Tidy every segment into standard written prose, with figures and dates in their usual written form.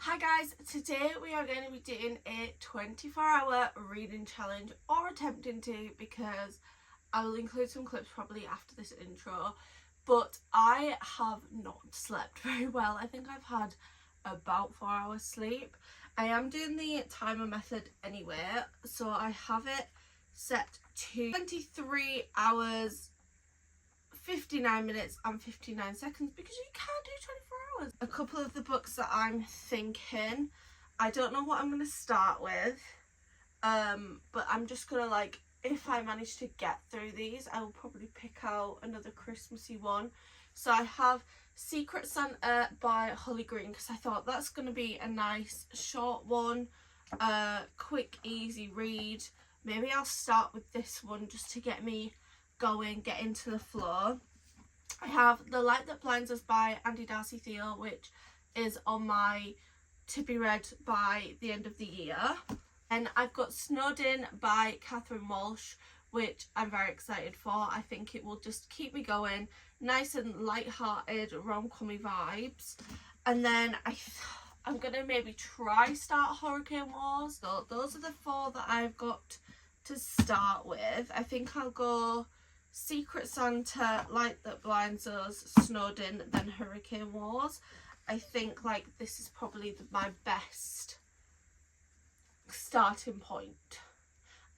Hi guys, today we are going to be doing a 24-hour reading challenge, or attempting to, because I will include some clips probably after this intro, but I have not slept very well. I think I've had about 4 hours sleep. I am doing the timer method anyway, so I have it set to 23 hours 59 minutes and 59 seconds because you can't do 24 hours. A couple of the books that I'm thinking, I don't know what I'm going to start with, but I'm just going to, if I manage to get through these, I will probably pick out another Christmassy one. So I have Secret Santa by Holly Green because I thought that's going to be a nice short one, quick easy read. Maybe I'll start with this one just to get me going, get into the flow. I have The Light That Blinds Us by Andy Darcy Theo, which is on my to be read by the end of the year. And I've got Snowed In by Catherine Walsh, which I'm very excited for. I think it will just keep me going, nice and light-hearted rom-commy vibes. And then I'm gonna maybe try start Hurricane Wars. So those are the four that I've got to start with. I think I'll go Secret Santa, Light That Blinds Us, Snowed In, then Hurricane Wars. I think this is probably my best starting point.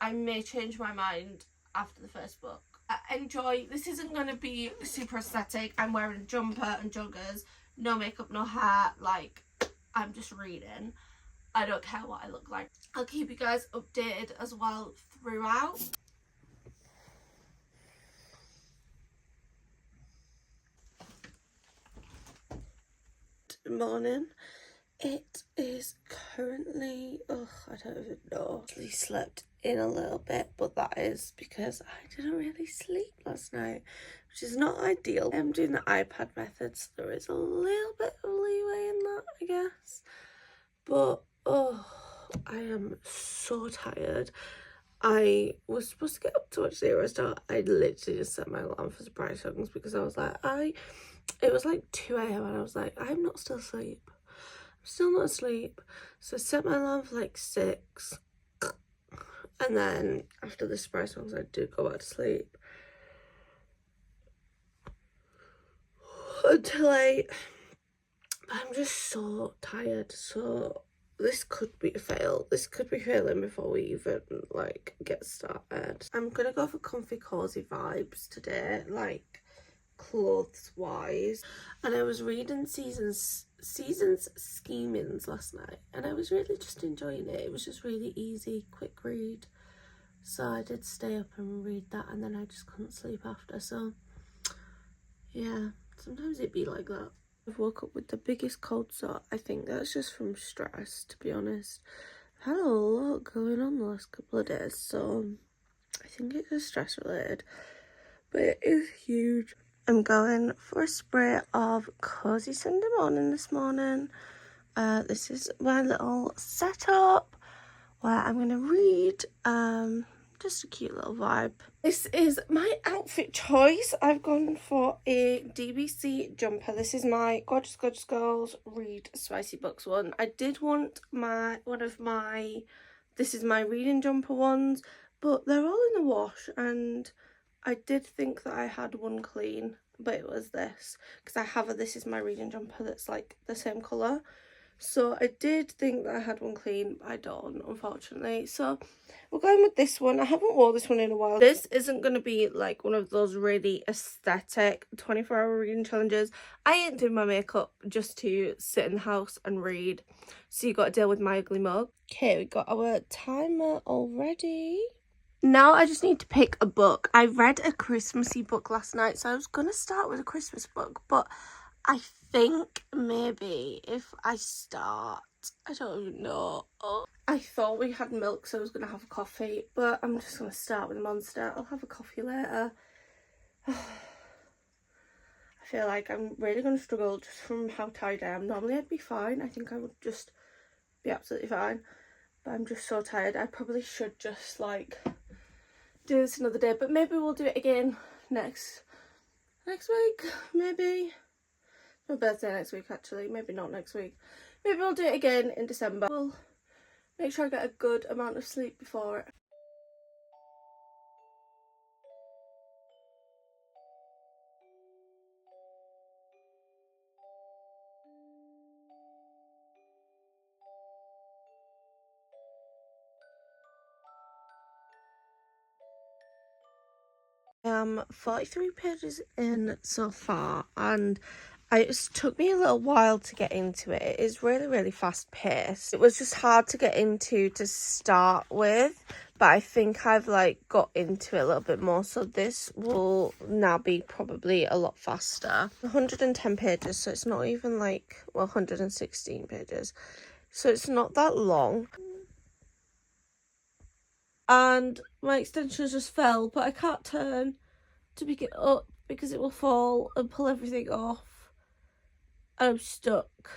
I may change my mind after the first book. Enjoy. This isn't going to be super aesthetic. I'm wearing a jumper and joggers, no makeup, no hair. I'm just reading. I don't care what I look like. I'll keep you guys updated as well throughout. Good morning. It is currently, I don't even know. I slept in a little bit, but that is because I didn't really sleep last night, which is not ideal. I'm doing the iPad method, so there is a little bit of leeway in that, I guess. But I am so tired. I was supposed to get up to watch Zero Star. I literally just set my alarm for surprise songs because I was like, it was 2 a.m. and I was like, I'm not still asleep. I'm still not asleep. So I set my alarm for 6. And then after the surprise songs, I did go back to sleep until 8. But I'm just so tired. So this could be a fail. This could be failing before we even get started. I'm gonna go for comfy cozy vibes today, clothes wise. And I was reading Seasons Schemings last night, and I was really just enjoying it. It was just really easy, quick read. So I did stay up and read that, and then I just couldn't sleep after. So yeah, sometimes it'd be like that. I've woke up with the biggest cold sore. I think that's just from stress, to be honest. I've had a lot going on the last couple of days, so I think it's just stress related, but it is huge. I'm going for a spray of Cozy Sunday Morning this morning. This is my little setup where I'm going to read. Just a cute little vibe. This is my outfit choice. I've gone for a DBC jumper. This is my Gorgeous Gorgeous Girls Read Spicy Books one. I did want this is my reading jumper ones, but they're all in the wash, and I did think that I had one clean, but it was this, because I have this is my reading jumper that's the same colour. So I did think that I had one clean, but I don't, unfortunately. So we're going with this one. I haven't worn this one in a while. This isn't going to be one of those really aesthetic 24-hour reading challenges. I ain't doing my makeup just to sit in the house and read. So you got to deal with my ugly mug. Okay, we got our timer already. Now I just need to pick a book. I read a Christmassy book last night, so I was going to start with a Christmas book, but I think maybe if I start, I don't even know. I thought we had milk, so I was going to have a coffee, but I'm just going to start with Monster. I'll have a coffee later. I feel like I'm really going to struggle just from how tired I am. Normally I'd be fine. I think I would just be absolutely fine, but I'm just so tired. I probably should just do this another day, but maybe we'll do it again next week, maybe. My birthday next week, actually. Maybe not next week. maybe I'll do it again in December. We'll make sure I get a good amount of sleep before it. I am 43 pages in so far, and it took me a little while to get into it. It is really fast paced. It was just hard to get into to start with, but I think I've like got into it a little bit more, so this will now be probably a lot faster. 110 pages, so it's not even like, well, 116 pages, so it's not that long. And my extensions just fell, but I can't turn to pick it up because it will fall and pull everything off. I'm stuck.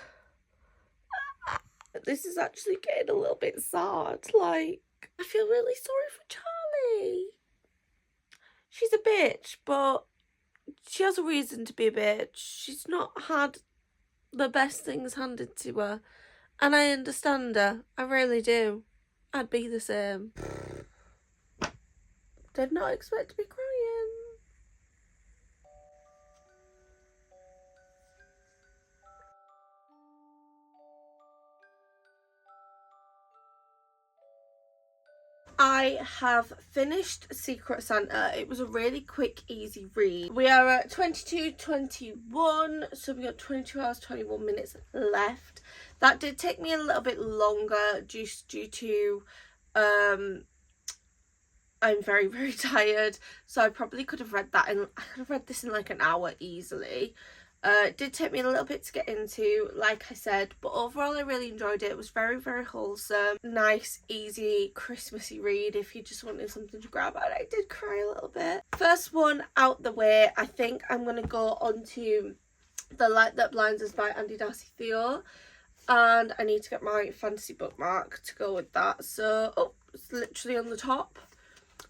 This is actually getting a little bit sad. Like, I feel really sorry for Charlie. She's a bitch, but she has a reason to be a bitch. She's not had the best things handed to her, and I understand her. I really do. I'd be the same. Did not expect to be crying. I have finished Secret Santa. It was a really quick, easy read. We are at 22:21, so we got 22 hours, 21 minutes left. That did take me a little bit longer just due to I'm very tired, so I probably could have read this in like an hour easily. It did take me a little bit to get into, like I said, but overall I really enjoyed it. It was very wholesome, nice, easy, Christmassy read if you just wanted something to grab. And I did cry a little bit. First one out the way, I think I'm going to go on to The Light That Blinds Us by Andy Darcy Theo. And I need to get my fantasy bookmark to go with that. So, oh, it's literally on the top.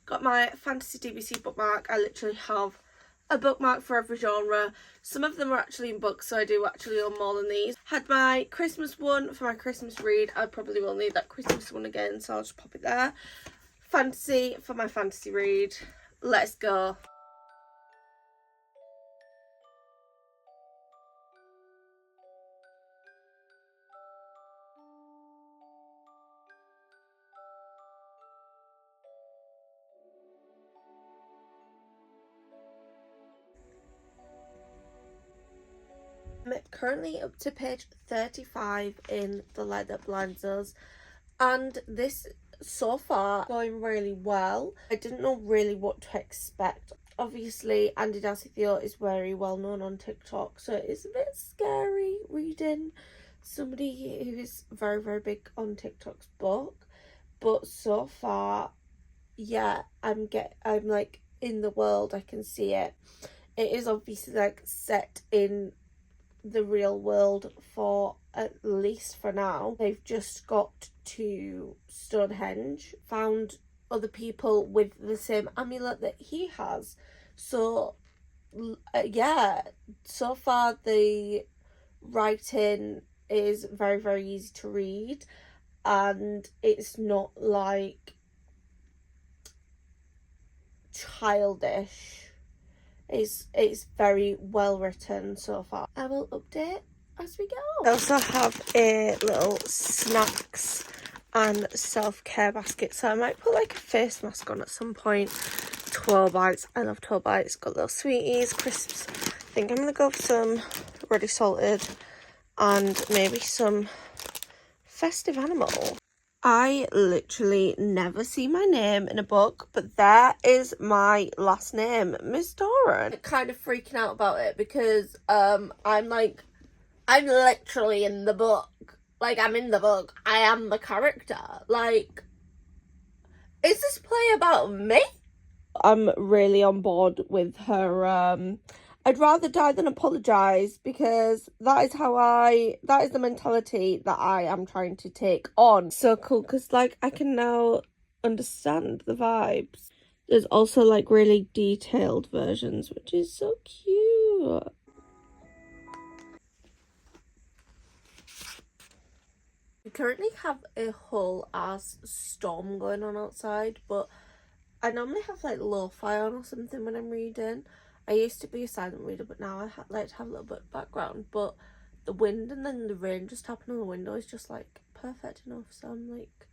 Got my fantasy DBC bookmark. I literally have a bookmark for every genre. Some of them are actually in books, so I do actually own more than these. Had my Christmas one for my Christmas read. I probably will need that Christmas one again, so I'll just pop it there. Fantasy for my fantasy read. Let's go. I'm currently up to page 35 in The Light That Blinds Us, and this so far going really well. I didn't know really what to expect. Obviously Andy Darcy Theo is very well known on TikTok, so it's a bit scary reading somebody who is very big on TikTok's book, but so far, yeah, I'm like in the world. I can see it. It is obviously like set in the real world for at least for now. They've just got to Stonehenge, found other people with the same amulet that he has. So yeah, so far the writing is very easy to read, and it's not like childish. It's very well written so far. I will update as we go. I also have a little snacks and self-care basket, so I might put like a face mask on at some point. 12 bites. I love 12 bites. Got little sweeties, crisps. I think I'm gonna go for some ready salted and maybe some festive animal. I literally never see my name in a book, but there is my last name, Miss Doran. I'm kind of freaking out about it because I'm literally in the book. Like, I'm in the book. I am the character. Like, is this play about me? I'm really on board with her. I'd rather die than apologise, because that is the mentality that I am trying to take on. So cool, because like I can now understand the vibes. There's also like really detailed versions, which is so cute. We currently have a whole ass storm going on outside, but I normally have like lo-fi on or something when I'm reading. I used to be a silent reader, but now I like to have a little bit of background. But the wind and then the rain just tapping on the window is just like perfect enough. So I'm like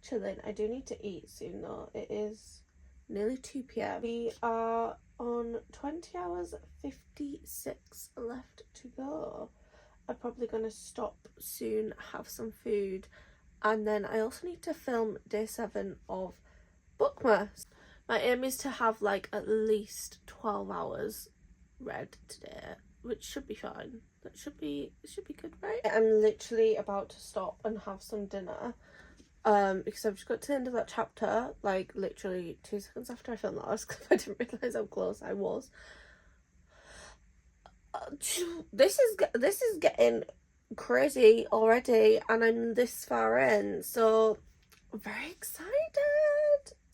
chilling. I do need to eat soon though. It is nearly 2 p.m. We are on 20 hours 56 left to go. I'm probably gonna stop soon, have some food, and then I also need to film day 7 of Bookmas. My aim is to have like at least 12 hours read today, which should be fine. It should be good, right? I'm literally about to stop and have some dinner because I've just got to the end of that chapter, like literally 2 seconds after I filmed that, because I didn't realise how close I was. This is getting crazy already, and I'm this far in, so I'm very excited.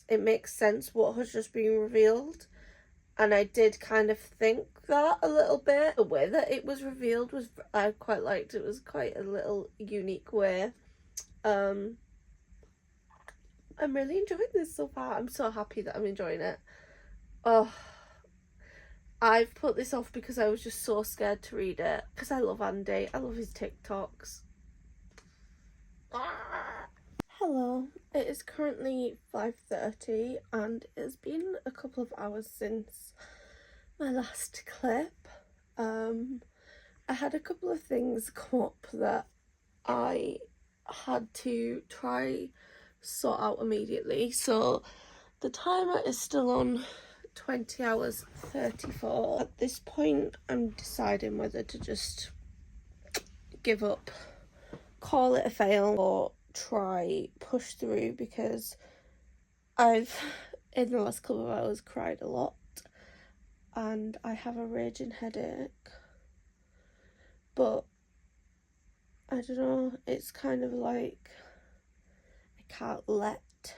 It makes sense what has just been revealed, and I did kind of think that a little bit. The way that it was revealed was, I quite liked. It was quite a little unique way. I'm really enjoying this so far. I'm so happy that I'm enjoying it. Oh, I've put this off because I was just so scared to read it, because I love Andy. I love his TikToks. Hello, it is currently 5:30 and it's been a couple of hours since my last clip. I had a couple of things come up that I had to try sort out immediately, so the timer is still on 20 hours 34. At this point I'm deciding whether to just give up, call it a fail, or try push through, because I've in the last couple of hours cried a lot and I have a raging headache, but I don't know, it's kind of like I can't let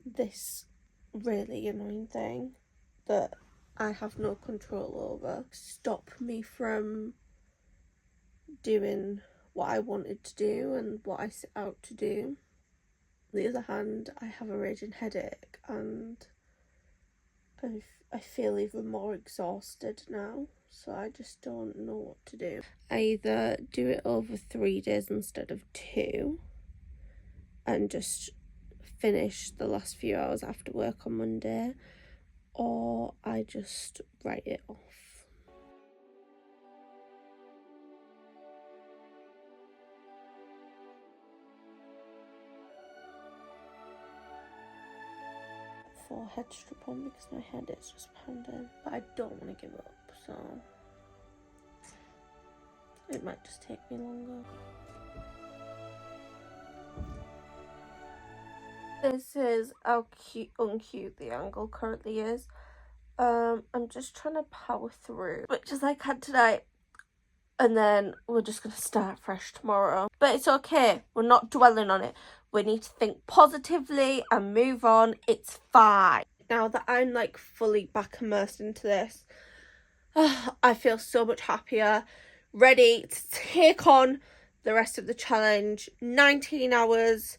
this really annoying thing that I have no control over stop me from doing what I wanted to do and what I set out to do. On the other hand, I have a raging headache and I feel even more exhausted now, so I just don't know what to do. I either do it over 3 days instead of 2 and just finish the last few hours after work on Monday, or I just write it off. Head strip on because my head is just pounding, but I don't want to give up, so it might just take me longer. This is how uncute the angle currently is. I'm just trying to power through, which is like had today, and then we're just gonna start fresh tomorrow. But it's okay, we're not dwelling on it. We need to think positively and move on. It's fine. Now that I'm like fully back immersed into this, I feel so much happier, ready to take on the rest of the challenge. 19 hours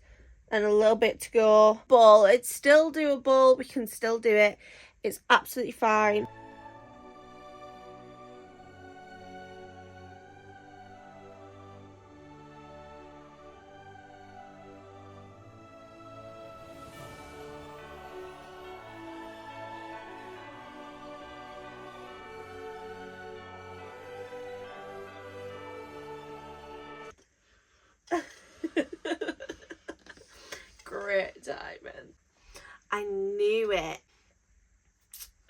and a little bit to go. But it's still doable. We can still do it. It's absolutely fine. Great timing. I knew it.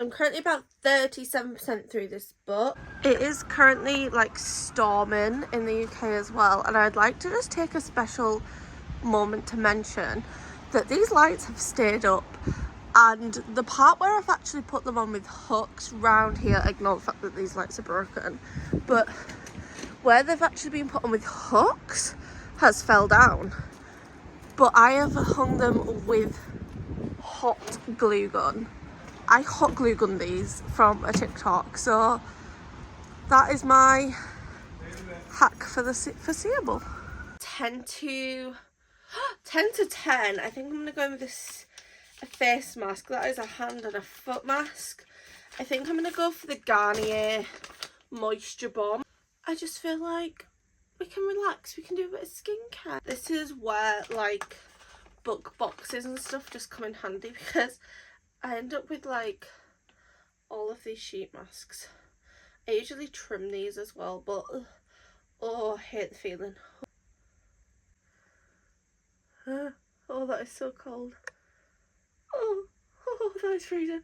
I'm currently about 37% through this book. It is currently like storming in the UK as well, and I'd like to just take a special moment to mention that these lights have stayed up, and the part where I've actually put them on with hooks round here, ignore the fact that these lights are broken, but where they've actually been put on with hooks has fell down. But I have hung them with hot glue gun. I hot glue gun these from a TikTok, so that is my hack for the foreseeable. 10 to 10. I think I'm going to go in with this a face mask. That is a hand and a foot mask. I think I'm going to go for the Garnier Moisture Bomb. I just feel like we can relax, we can do a bit of skincare. This is where like book boxes and stuff just come in handy, because I end up with like all of these sheet masks. I usually trim these as well, but oh, I hate the feeling. Oh, that is so cold. Oh, that is freezing.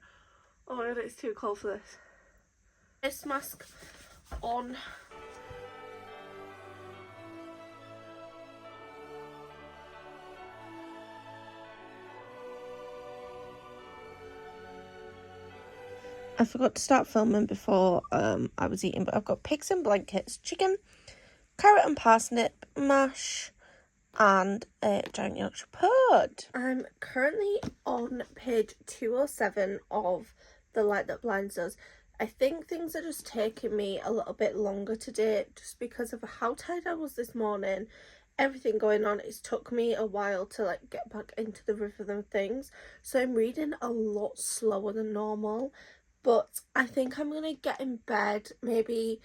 Oh my god, it's too cold for this. Face mask on. I forgot to start filming before I was eating, but I've got pigs and blankets, chicken, carrot and parsnip mash, and a giant Yorkshire pud. I'm currently on page 207 of The Light That Blinds Us. I think things are just taking me a little bit longer today just because of how tired I was this morning. Everything going on, it's took me a while to like get back into the rhythm of things, so I'm reading a lot slower than normal. But I think I'm going to get in bed, maybe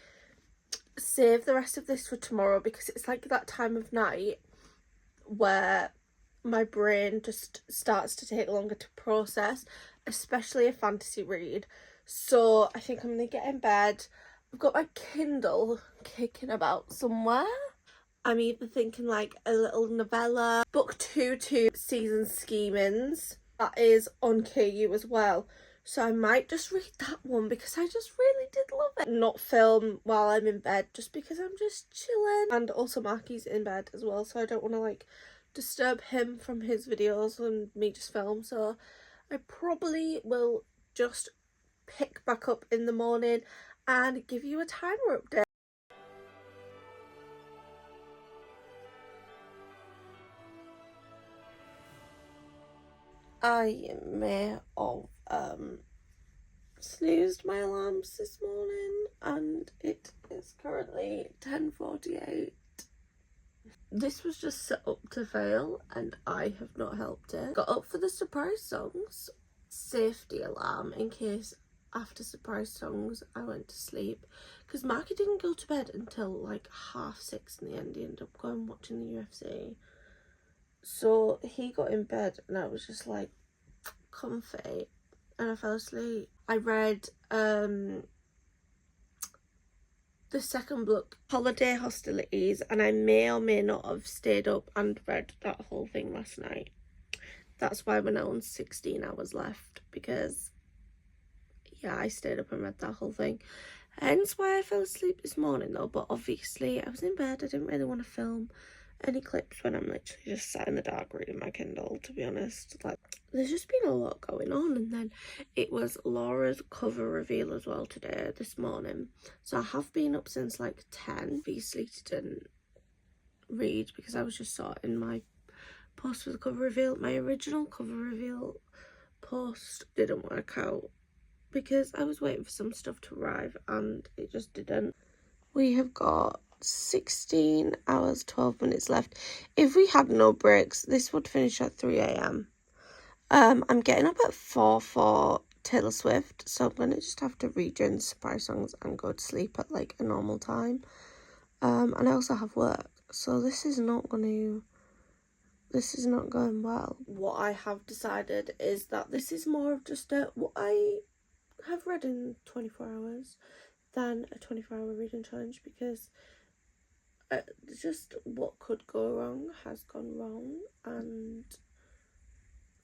save the rest of this for tomorrow, because it's like that time of night where my brain just starts to take longer to process, especially a fantasy read. So I think I'm going to get in bed. I've got my Kindle kicking about somewhere. I'm either thinking like a little novella, Booktube Season Schemings. That is on KU as well. So I might just read that one because I just really did love it. Not film while I'm in bed just because I'm just chilling. And also Marky's in bed as well, so I don't want to like disturb him from his videos and me just film. So I probably will just pick back up in the morning and give you a timer update. I may have snoozed my alarms this morning and it is currently 10:48. This was just set up to fail and I have not helped it. Got up for the surprise songs safety alarm in case after surprise songs I went to sleep, because Marky didn't go to bed until like 6:30 in the end. He ended up going watching the UFC. So he got in bed and I was just like comfy and I fell asleep. I read the second book, Holiday Hostilities, and I may or may not have stayed up and read that whole thing last night. That's why we're now on 16 hours left, because yeah, I stayed up and read that whole thing. Hence why I fell asleep this morning though, but obviously I was in bed. I didn't really want to film any clips when I'm literally just sat in the dark reading my Kindle, to be honest. Like, there's just been a lot going on. And then it was Laura's cover reveal as well today, this morning. So I have been up since like 10. Obviously didn't read because I was just sorting my post for the cover reveal. My original cover reveal post didn't work out because I was waiting for some stuff to arrive and it just didn't. We have got 16 hours 12 minutes left. If we had no breaks, this would finish at 3 a.m. I'm getting up at 4 for Taylor Swift, so I'm gonna just have to read during the surprise songs and go to sleep at like a normal time. And I also have work, so this is not going well. What I have decided is that this is more of just what I have read in 24 hours than a 24-hour reading challenge, because just what could go wrong has gone wrong and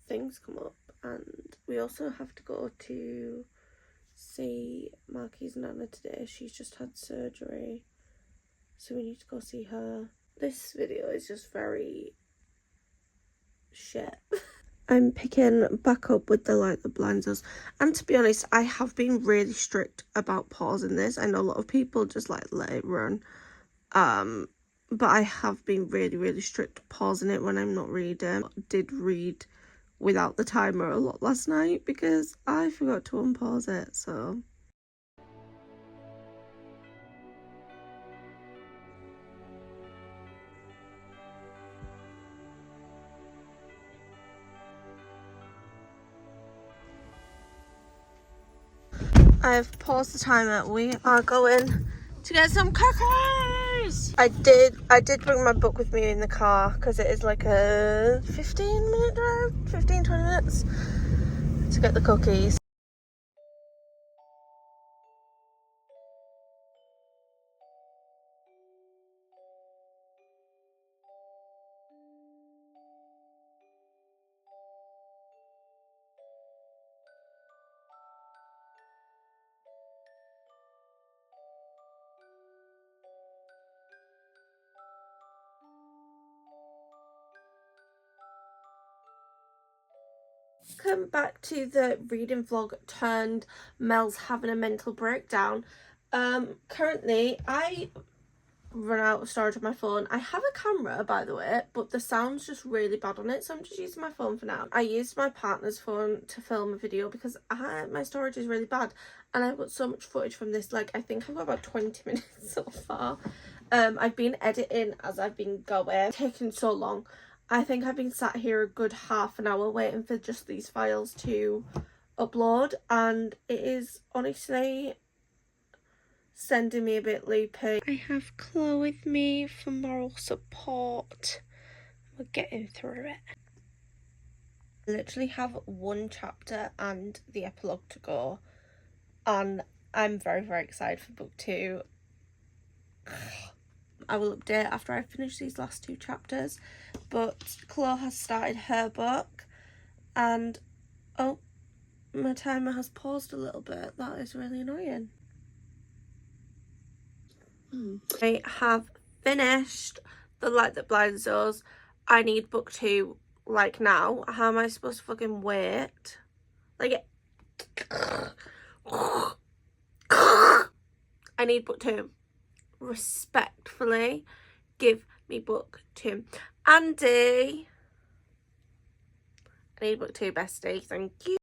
things come up. And we also have to go to see Marky's nana today. She's just had surgery, so we need to go see her. This video is just very shit. I'm picking back up with The Light That Blinds Us, and to be honest, I have been really strict about pausing this. I know a lot of people just like let it run, but I have been really strict pausing it when I'm not reading. I did read without the timer a lot last night because I forgot to unpause it, so I've paused the timer. We are going to get some cookies. I did bring my book with me in the car because it is like a 15-minute drive, 15-20 minutes to get the cookies. Come back to the reading vlog turned Mel's having a mental breakdown. Currently I run out of storage on my phone. I have a camera, by the way, but the sound's just really bad on it, so I'm just using my phone for now. I used my partner's phone to film a video because my storage is really bad and I've got so much footage from this. Like, I think I've got about 20 minutes so far. I've been editing as I've been going. It's taken so long. I think I've been sat here a good half an hour waiting for just these files to upload, and it is honestly sending me a bit loopy. I have Chloe with me for moral support. We're getting through it. I literally have one chapter and the epilogue to go, and I'm very, very excited for book 2. I will update after I finish these last 2 chapters, but Chloe has started her book, and oh, my timer has paused a little bit. That is really annoying. I have finished The Light That Blinds Us. I need book 2 like now. How am I supposed to fucking wait? Like, I need book 2. Respectfully, give me book 2. Andy, I need book 2, bestie. Thank you.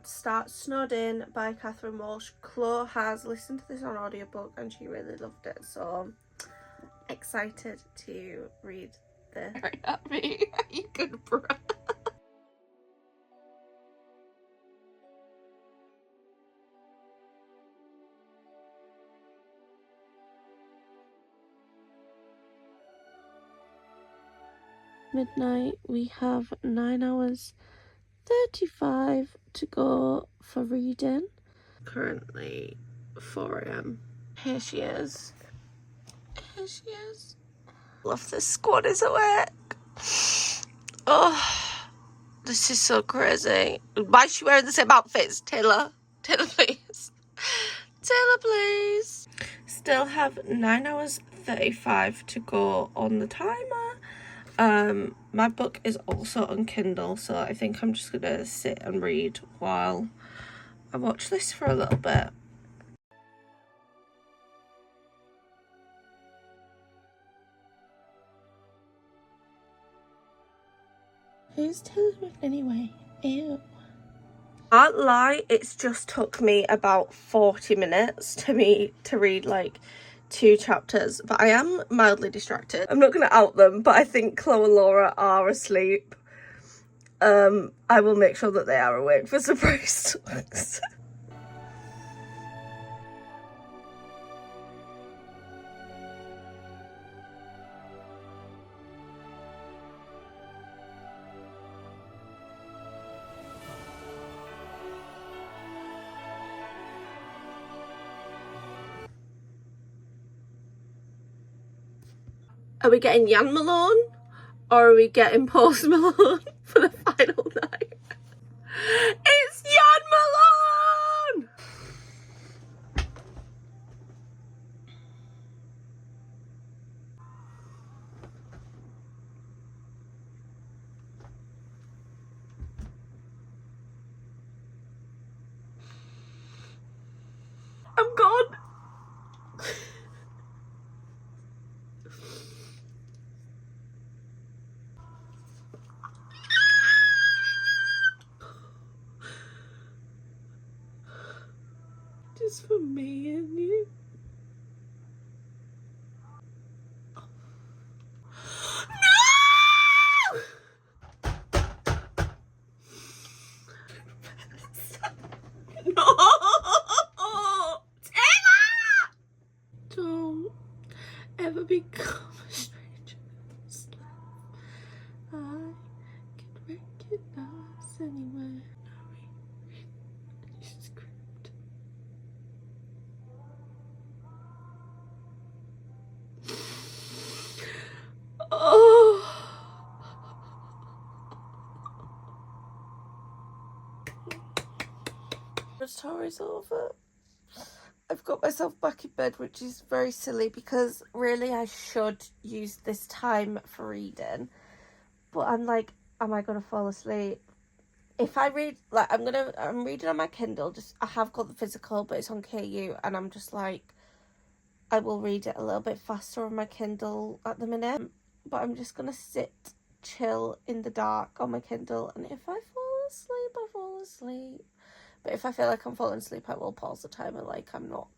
Start Snowed In by Catherine Walsh. Chloe has listened to this on audiobook and she really loved it, so excited to read this. Right at me, you good bro. Midnight, we have 9 hours 35 to go for reading. Currently 4 AM. Here she is. Here she is. Love this squad is awake. Oh, this is so crazy. Why is she wearing the same outfits? Taylor, please. Taylor, please. Still have 9 hours 35 to go on the timer. My book is also on Kindle, so I think I'm just gonna sit and read while I watch this for a little bit. Who's Taylor Swift anyway? Ew. Can't lie, it's just took me about 40 minutes to read like 2 chapters, but I am mildly distracted. I'm not going to out them, but I think Chloe and Laura are asleep. I will make sure that they are awake for surprise talks. Are we getting Jan Malone or are we getting Post Malone for the final night? It's Jan Malone! I'm gone. Just for me and you. No! ever become a stranger who's left, I can recognize anywhere. Script. Oh. The story's over. I've got myself back in bed, which is very silly because really I should use this time for reading. But I'm like, am I gonna fall asleep? If I read, like, I'm reading on my Kindle. Just, I have got the physical, but it's on KU, and I'm just like, I will read it a little bit faster on my Kindle at the minute. But I'm just gonna sit, chill in the dark on my Kindle, and if I fall asleep, I fall asleep. But if I feel like I'm falling asleep, I will pause the timer. Like, I'm not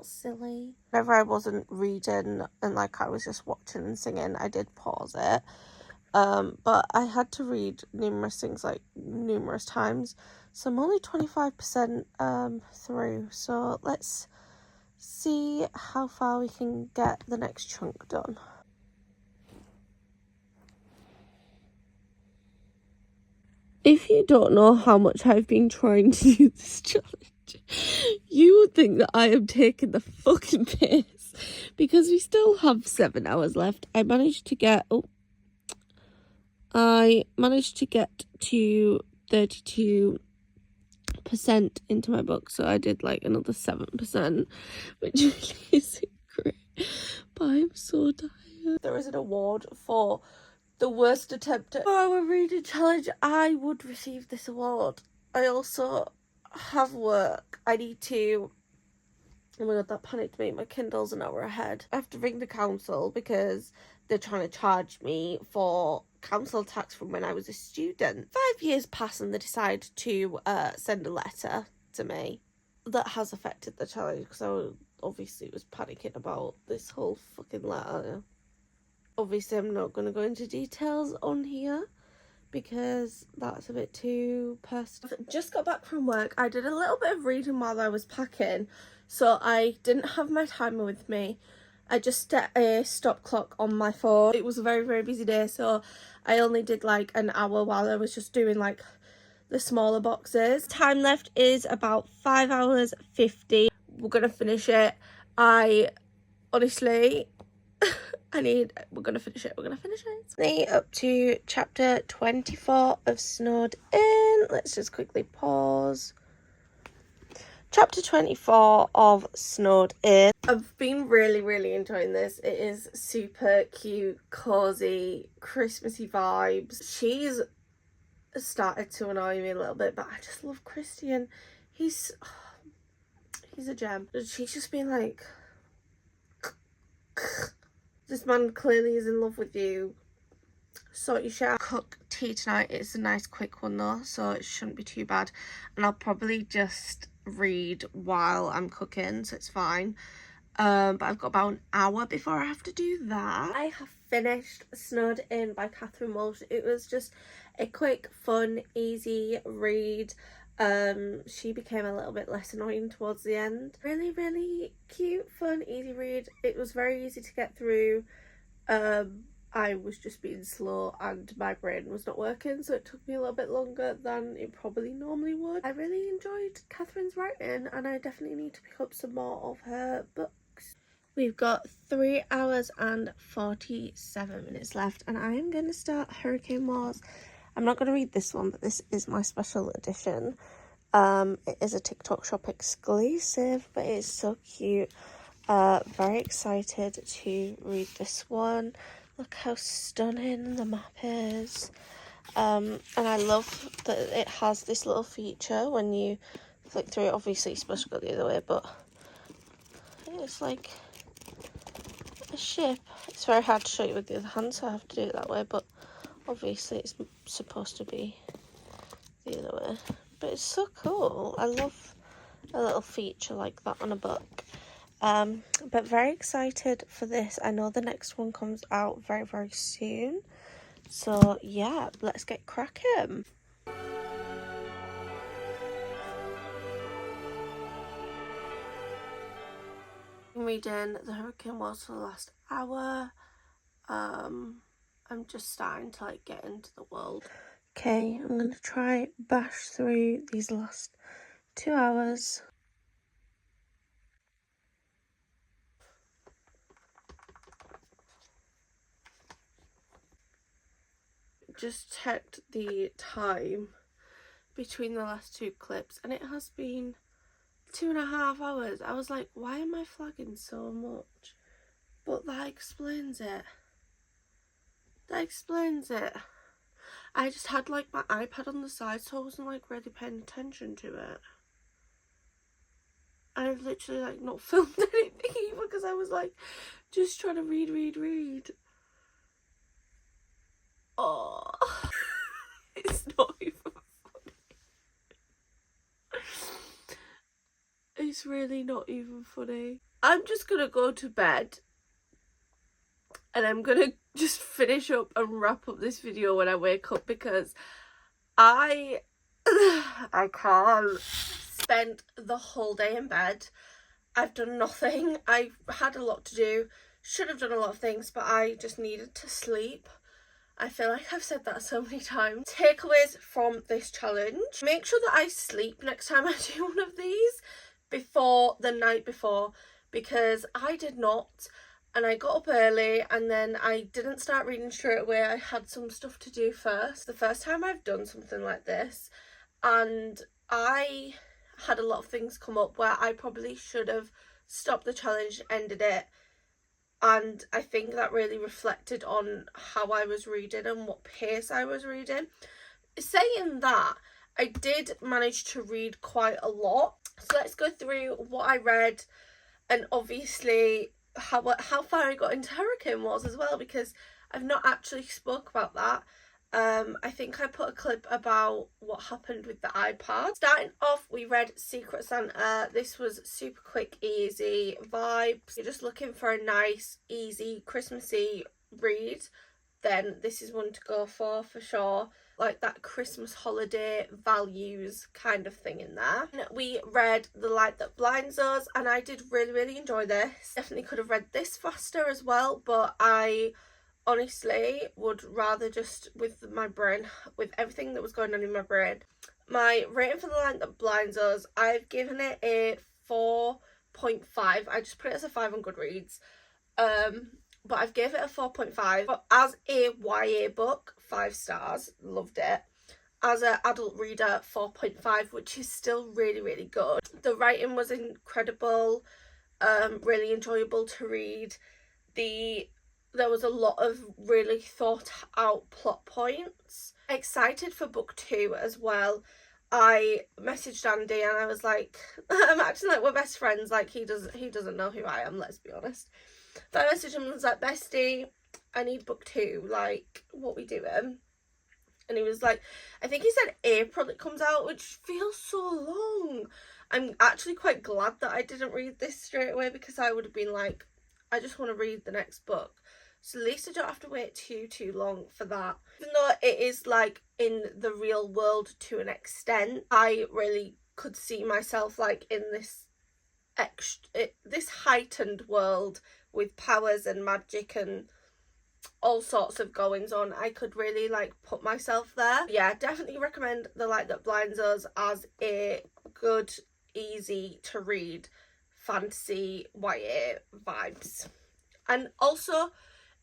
silly. Whenever I wasn't reading and like I was just watching and singing, I did pause it. But I had to read numerous things like numerous times. So I'm only 25% through. So let's see how far we can get the next chunk done. If you don't know how much I've been trying to do this challenge, you would think that I am taking the fucking piss because we still have 7 hours left. I managed to get to 32% into my book, so I did like another 7%, which really isn't great, but I'm so tired. There is an award for the worst attempt at our reading challenge. I would receive this award. I also have work. I need to, oh my god, that panicked me. My Kindle's an hour ahead. I have to ring the council because they're trying to charge me for council tax from when I was a student. 5 years pass and they decide to send a letter to me that has affected the challenge because I obviously was panicking about this whole fucking letter. Obviously, I'm not going to go into details on here because that's a bit too personal. I just got back from work. I did a little bit of reading while I was packing, so I didn't have my timer with me. I just set a stop clock on my phone. It was a very, very busy day, so I only did like an hour while I was just doing like the smaller boxes. Time left is about 5 hours 50. We're going to finish it. Honestly, we're gonna finish it. Up to chapter 24 of Snowed In. Let's just quickly pause. Chapter 24 of Snowed In. I've been really, really enjoying this. It is super cute, cozy, Christmassy vibes. She's started to annoy me a little bit, but I just love Christian. He's a gem. She's just been like, this man clearly is in love with you. Sort your shit out. Cook tea tonight. It's a nice quick one though, so it shouldn't be too bad. And I'll probably just read while I'm cooking, so it's fine. But I've got about an hour before I have to do that. I have finished Snowed In by Catherine Walsh. It was just a quick, fun, easy read. She became a little bit less annoying towards the end. Really, really cute, fun, easy read. It was very easy to get through. I was just being slow and my brain was not working, so it took me a little bit longer than it probably normally would. I really enjoyed Catherine's writing and I definitely need to pick up some more of her books. We've got 3 hours and 47 minutes left and I am going to start Hurricane Wars. I'm not going to read this one, but this is my special edition. It is a TikTok shop exclusive, but it's so cute. Very excited to read this one. Look how stunning the map is. And I love that it has this little feature when you flick through it. Obviously, you're supposed to go the other way, but it's like a ship. It's very hard to show you with the other hand, so I have to do it that way, but obviously it's supposed to be the other way. But it's so cool. I love a little feature like that on a book. But very excited for this. I know the next one comes out very, very soon. So yeah, let's get cracking. I'm reading The Hurricane Wars for the last hour. I'm just starting to like get into the world. Okay, I'm going to try bash through these last 2 hours. Just checked the time between the last 2 clips and it has been 2.5 hours. I was like, why am I flagging so much? But that explains it. That explains it. I just had like my iPad on the side, so I wasn't like really paying attention to it. I've literally like not filmed anything either because I was like just trying to read. Oh, it's not even funny. It's really not even funny. I'm just gonna go to bed and I'm gonna just finish up and wrap up this video when I wake up because I can't. Spent the whole day in bed. I've done nothing. I've had a lot to do. Should have done a lot of things, but I just needed to sleep. I feel like I've said that so many times. Takeaways from this challenge. Make sure that I sleep next time I do one of these before the night before, because I did not. And I got up early and then I didn't start reading straight away. I had some stuff to do first. The first time I've done something like this, and I had a lot of things come up where I probably should have stopped the challenge, ended it, and I think that really reflected on how I was reading and what pace I was reading. Saying that, I did manage to read quite a lot, so let's go through what I read and obviously how far I got into Hurricane Wars as well, because I've not actually spoke about that. I think I put a clip about what happened with the iPad. Starting off, we read Secret Santa. This was super quick, easy vibes. You're just looking for a nice, easy, Christmassy read, then this is one to go for sure. Like that Christmas holiday values kind of thing in there. We read The Light That Blinds Us, and I did really enjoy this. Definitely could have read this faster as well, but I honestly would rather just, with my brain, with everything that was going on in my brain. My rating for The Light That Blinds Us, I've given it a 4.5. I just put it as a 5 on Goodreads. But I've gave it a 4.5. But as a YA book, 5 stars, loved it. As an adult reader, 4.5, which is still really good. The writing was incredible, really enjoyable to read. There was a lot of really thought out plot points. Excited for book 2 as well. I messaged Andy and I was like, I'm acting like we're best friends, like he doesn't know who I am, let's be honest. But I messaged him and was like, bestie, I need book 2, like, what we doing? And he was like, I think he said April it comes out, which feels so long. I'm actually quite glad that I didn't read this straight away, because I would have been like, I just want to read the next book. So at least I don't have to wait too long for that. Even though it is like in the real world to an extent, I really could see myself like in this heightened world with powers and magic and all sorts of goings on. I could really like put myself there. Yeah, definitely recommend The Light That Blinds Us as a good, easy to read fantasy YA vibes. And also,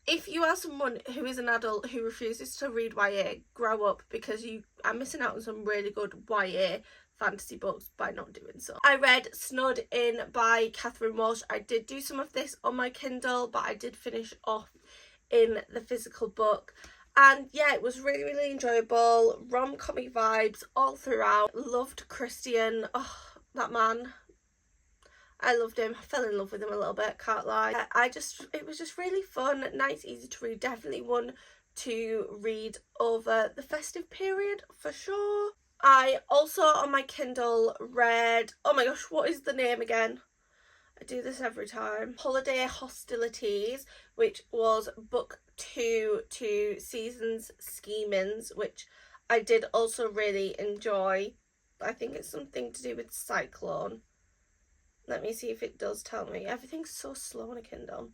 if you are someone who is an adult who refuses to read YA, grow up, because you are missing out on some really good YA fantasy books by not doing so. I read Snowed In by Catherine Walsh. I did do some of this on my Kindle, but I did finish off in the physical book. And yeah, it was really enjoyable. Rom-com-y vibes all throughout. Loved Christian. Oh, that man. I loved him. I fell in love with him a little bit, can't lie. It was just really fun, nice, easy to read. Definitely one to read over the festive period for sure. I also on my Kindle read, oh my gosh, what is the name again? I do this every time. Holiday Hostilities, which was book 2 to Seasons Schemings, which I did also really enjoy. I think it's something to do with Cyclone. Let me see if it does tell me. Everything's so slow on a Kindle.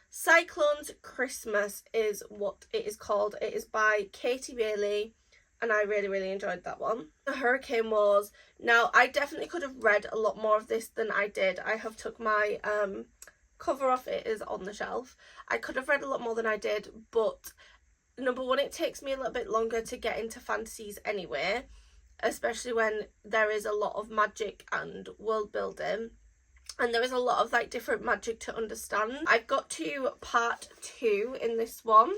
Cyclone's Christmas is what it is called. It is by Katie Bailey, and I really enjoyed that one. The Hurricane Wars. Now, I definitely could have read a lot more of this than I did. I have took my cover off. It is on the shelf. I could have read a lot more than I did, but number one, it takes me a little bit longer to get into fantasies anyway, especially when there is a lot of magic and world building, and there is a lot of like different magic to understand. I've got to part 2 in this one,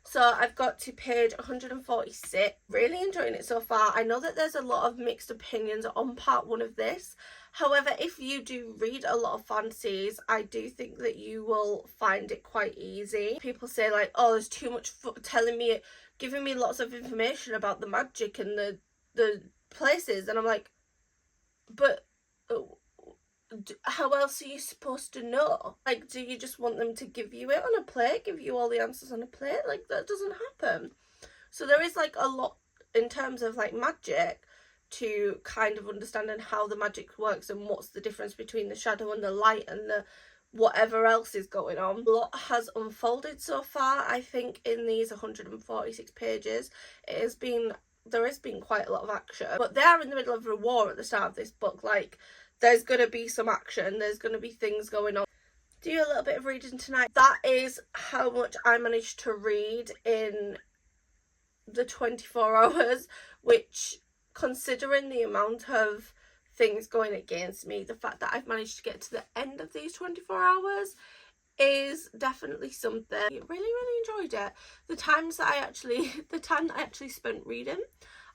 so I've got to page 146. Really enjoying it so far. I know that there's a lot of mixed opinions on part 1 of this. However, if you do read a lot of fantasies, I do think that you will find it quite easy. People say like, oh, there's too much giving me lots of information about the magic and the places, and I'm like, but how else are you supposed to know? Like, do you just want them to give you it on a plate, give you all the answers on a plate? Like, that doesn't happen. So there is like a lot in terms of like magic to kind of understanding how the magic works and what's the difference between the shadow and the light and the whatever else is going on. A lot has unfolded so far. I think in these 146 pages there has been quite a lot of action, but they are in the middle of a war at the start of this book. Like, there's going to be some action, there's going to be things going on. Do a little bit of reading tonight. That is how much I managed to read in the 24 hours, which, considering the amount of things going against me, the fact that I've managed to get to the end of these 24 hours is definitely something. I really enjoyed it. The time that I actually spent reading,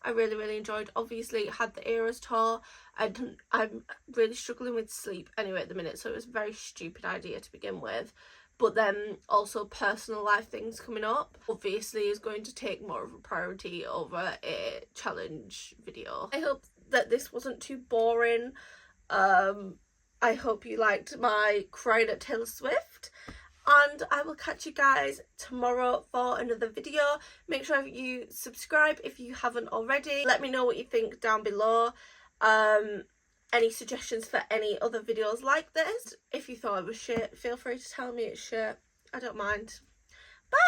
I really enjoyed. Obviously, it had the Eras tour, and I'm really struggling with sleep anyway at the minute, so it was a very stupid idea to begin with. But then also personal life things coming up obviously is going to take more of a priority over a challenge video. I hope that this wasn't too boring. I hope you liked my crying at Taylor Swift, and I will catch you guys tomorrow for another video. Make sure you subscribe if you haven't already. Let me know what you think down below. Any suggestions for any other videos like this. If you thought it was shit, feel free to tell me it's shit. I don't mind. Bye!